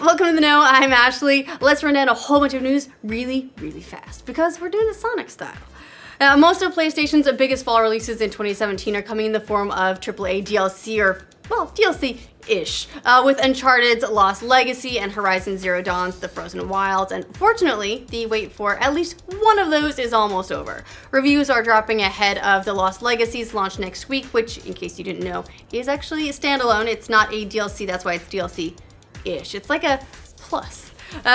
welcome to the Know. I'm Ashley. Let's run down a whole bunch of news really fast because we're doing it Sonic style. Most of PlayStation's biggest fall releases in 2017 are coming in the form of AAA DLC or, well, DLC-ish, with Uncharted's Lost Legacy and Horizon Zero Dawn's The Frozen Wilds, and fortunately, the wait for at least one of those is almost over. Reviews are dropping ahead of the Lost Legacy's launch next week, which, in case you didn't know, is actually a standalone. It's not a DLC, that's why it's DLC-ish. It's like a plus.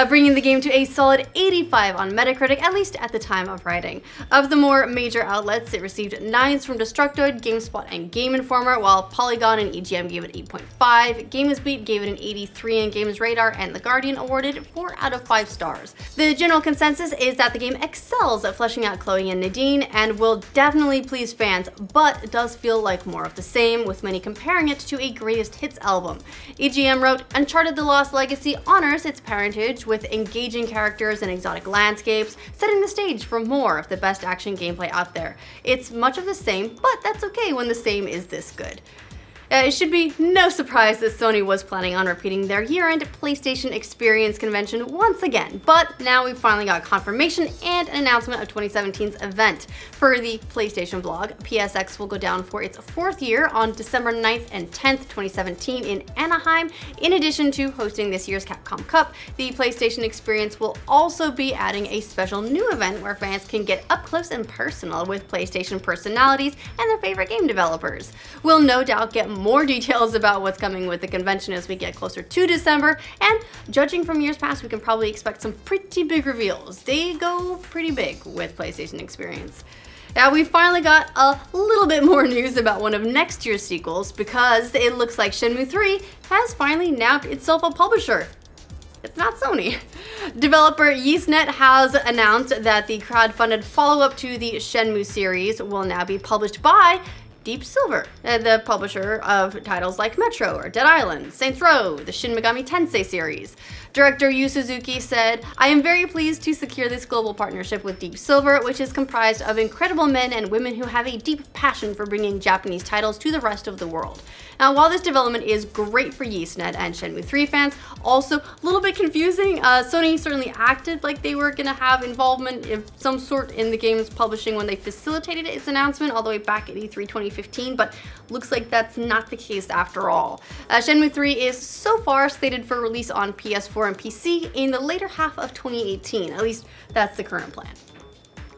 Bringing the game to a solid 85 on Metacritic, at least at the time of writing. Of the more major outlets, it received 9s from Destructoid, GameSpot, and Game Informer, while Polygon and EGM gave it 8.5, GamesBeat gave it an 83, and GamesRadar and The Guardian awarded 4 out of 5 stars. The general consensus is that the game excels at fleshing out Chloe and Kdin and will definitely please fans, but does feel like more of the same, with many comparing it to a greatest hits album. EGM wrote, Uncharted The Lost Legacy honors its parentage with engaging characters and exotic landscapes, setting the stage for more of the best action gameplay out there. It's much of the same, but that's okay when the same is this good. It should be no surprise that Sony was planning on repeating their year-end PlayStation Experience convention once again, but now we've finally got confirmation and an announcement of 2017's event. Per the PlayStation blog, PSX will go down for its 4th year on December 9th and 10th, 2017 in Anaheim. In addition to hosting this year's Capcom Cup, the PlayStation Experience will also be adding a special new event where fans can get up close and personal with PlayStation personalities and their favorite game developers. We'll no doubt get more details about what's coming with the convention as we get closer to December, and judging from years past, we can probably expect some pretty big reveals. They go pretty big with PlayStation Experience. Now, we finally got a little bit more news about one of next year's sequels because it looks like Shenmue 3 has finally nabbed itself a publisher. It's not Sony. Developer YesNet has announced that the crowdfunded follow-up to the Shenmue series will now be published by Deep Silver, the publisher of titles like Metro or Dead Island, Saints Row, the Shin Megami Tensei series. Director Yu Suzuki said, I am very pleased to secure this global partnership with Deep Silver, which is comprised of incredible men and women who have a deep passion for bringing Japanese titles to the rest of the world. Now, while this development is great for YesNet and Shenmue 3 fans, also a little bit confusing. Sony certainly acted like they were going to have involvement of some sort in the game's publishing when they facilitated its announcement all the way back at E3 2015, but looks like that's not the case after all. Shenmue 3 is so far slated for release on PS4 and PC in the later half of 2018, at least that's the current plan.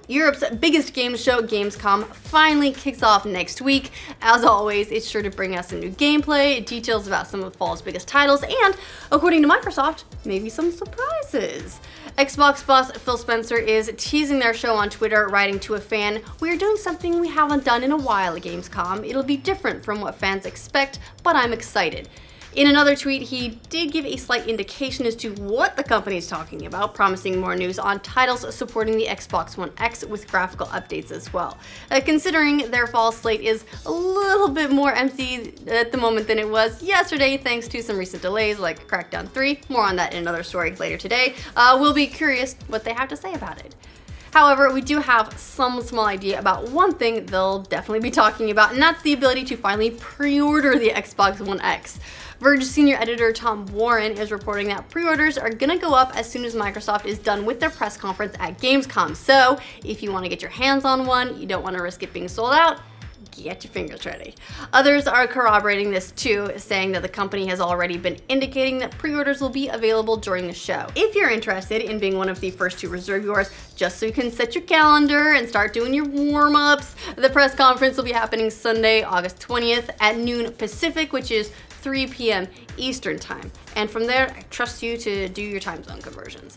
Europe's biggest game show, Gamescom, finally kicks off next week. As always, it's sure to bring us some new gameplay, details about some of fall's biggest titles, and, according to Microsoft, maybe some surprises. Xbox boss Phil Spencer is teasing their show on Twitter, writing to a fan, "We are doing something we haven't done in a while at Gamescom. It'll be different from what fans expect, but I'm excited." In another tweet, he did give a slight indication as to what the company is talking about, promising more news on titles supporting the Xbox One X with graphical updates as well. Considering their fall slate is a little bit more empty at the moment than it was yesterday, thanks to some recent delays like Crackdown 3, more on that in another story later today, we'll be curious what they have to say about it. However, we do have some small idea about one thing they'll definitely be talking about, and that's the ability to finally pre-order the Xbox One X. Verge senior editor Tom Warren is reporting that pre-orders are gonna go up as soon as Microsoft is done with their press conference at Gamescom. So if you want to get your hands on one, you don't want to risk it being sold out, get your fingers ready. Others are corroborating this too, saying that the company has already been indicating that pre-orders will be available during the show. If you're interested in being one of the first to reserve yours, just so you can set your calendar and start doing your warm-ups, the press conference will be happening Sunday, August 20th at noon Pacific, which is 3 p.m. Eastern time. And from there, I trust you to do your time zone conversions.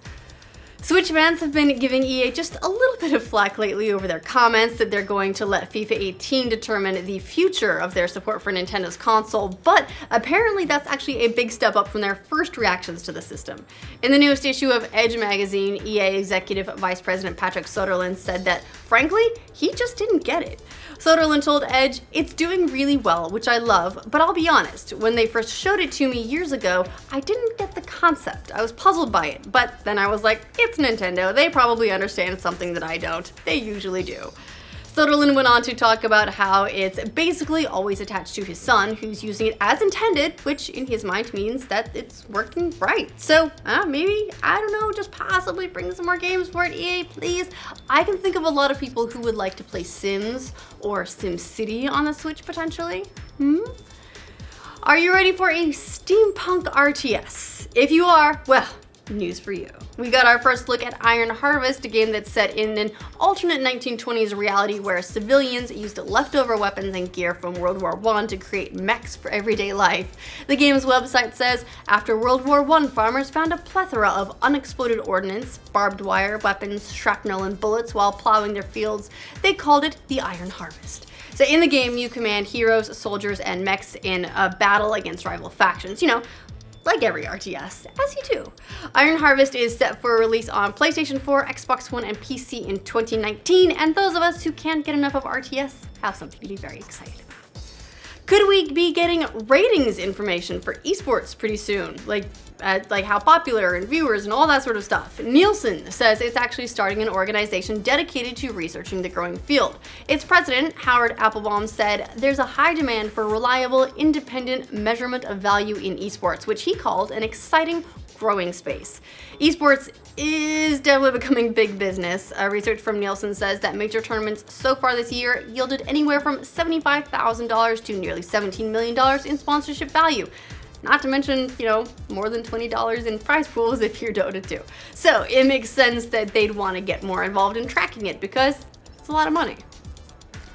Switch fans have been giving EA just a little bit of flack lately over their comments that they're going to let FIFA 18 determine the future of their support for Nintendo's console, but apparently that's actually a big step up from their first reactions to the system. In the newest issue of Edge magazine, EA Executive Vice President Patrick Soderlund said that, frankly, he just didn't get it. Soderlund told Edge, "It's doing really well, which I love, but I'll be honest, when they first showed it to me years ago, I didn't get the concept. I was puzzled by it, but then I was like, it's Nintendo. They probably understand something that I don't. They usually do." Soderlund went on to talk about how it's basically always attached to his son, who's using it as intended, which in his mind means that it's working right. So maybe, I don't know, just possibly bring some more games for it, EA, please. I can think of a lot of people who would like to play Sims or SimCity on the Switch potentially. Are you ready for a steampunk RTS? If you are, well, news for you. We got our first look at Iron Harvest, a game that's set in an alternate 1920s reality where civilians used leftover weapons and gear from World War I to create mechs for everyday life. The game's website says, after World War I, farmers found a plethora of unexploded ordnance, barbed wire, weapons, shrapnel, and bullets while plowing their fields. They called it the Iron Harvest. So in the game, you command heroes, soldiers, and mechs in a battle against rival factions. You know, like every RTS, as you do. Iron Harvest is set for release on PlayStation 4, Xbox One, and PC in 2019, and those of us who can't get enough of RTS have something to be very excited about. Could we be getting ratings information for eSports pretty soon? Like how popular and viewers and all that sort of stuff. Nielsen says it's actually starting an organization dedicated to researching the growing field. Its president, Howard Applebaum, said there's a high demand for reliable, independent measurement of value in esports, which he called an exciting growing space. Esports is definitely becoming big business. Research from Nielsen says that major tournaments so far this year yielded anywhere from $75,000 to nearly $17 million in sponsorship value. Not to mention, you know, more than $20 in prize pools if you're Dota 2. So it makes sense that they'd want to get more involved in tracking it because it's a lot of money.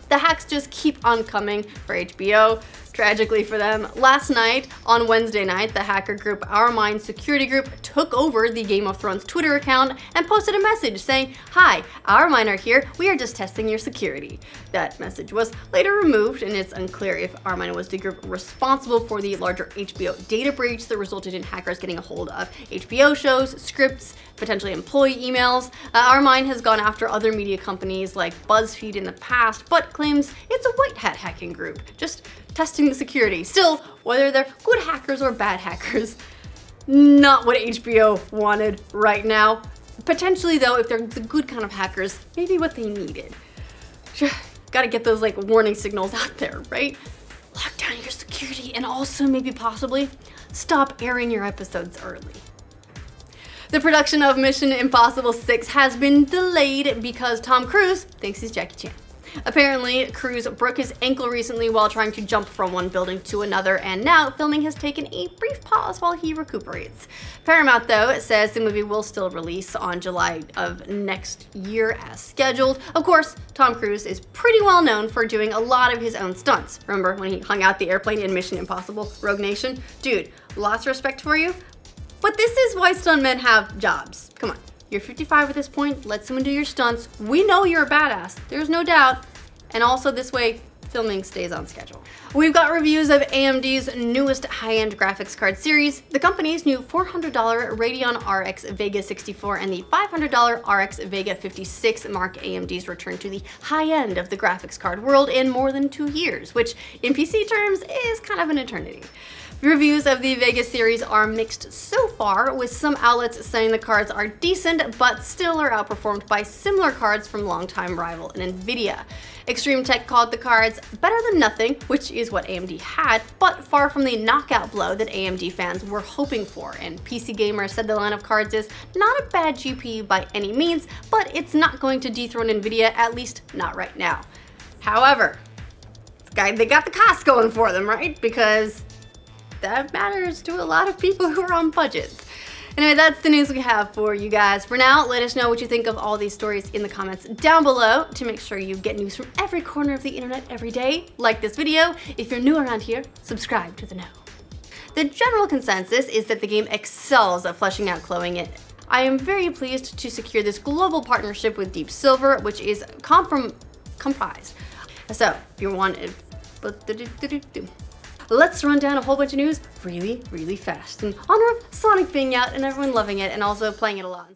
The hacks just keep on coming for HBO. Tragically for them, last night, on Wednesday night, the hacker group Our Mind Security Group took over the Game of Thrones Twitter account and posted a message saying, "Hi, Our Mind are here, we are just testing your security." That message was later removed, and it's unclear if Our Mind was the group responsible for the larger HBO data breach that resulted in hackers getting a hold of HBO shows, scripts, potentially employee emails. Our Mind has gone after other media companies like BuzzFeed in the past, but claims it's a white hat hacking group, just testing the security. Still, whether they're good hackers or bad hackers, not what HBO wanted right now. Potentially though, if they're the good kind of hackers, maybe what they needed. Gotta get those like warning signals out there, right? Lock down your security and also maybe possibly stop airing your episodes early. The production of Mission Impossible 6 has been delayed because Tom Cruise thinks he's Jackie Chan. Apparently, Cruise broke his ankle recently while trying to jump from one building to another, and now filming has taken a brief pause while he recuperates. Paramount, though, says the movie will still release on July of next year as scheduled. Of course, Tom Cruise is pretty well known for doing a lot of his own stunts. Remember when he hung out the airplane in Mission Impossible Rogue Nation? Dude, lots of respect for you. But this is why stuntmen have jobs. Come on. You're 55 at this point, let someone do your stunts. We know you're a badass, there's no doubt. And also this way, filming stays on schedule. We've got reviews of AMD's newest high-end graphics card series, the company's new $400 Radeon RX Vega 64 and the $500 RX Vega 56 mark AMD's return to the high end of the graphics card world in more than 2 years, which in PC terms is kind of an eternity. Reviews of the Vega series are mixed so far, with some outlets saying the cards are decent, but still are outperformed by similar cards from longtime rival Nvidia. Extreme Tech called the cards better than nothing, which is what AMD had, but far from the knockout blow that AMD fans were hoping for, and PC Gamer said the line of cards is not a bad GPU by any means, but it's not going to dethrone Nvidia, at least not right now. However, they got the cost going for them, right? Because that matters to a lot of people who are on budgets. Anyway, that's the news we have for you guys. For now, let us know what you think of all these stories in the comments down below to make sure you get news from every corner of the internet every day. Like this video. If you're new around here, subscribe to the know. The general consensus is that the game excels at fleshing out cloning it. I am very pleased to secure this global partnership with Deep Silver, which is comprised. So, if you want let's run down a whole bunch of news really, really fast in honor of Sonic being out and everyone loving it and also playing it a lot.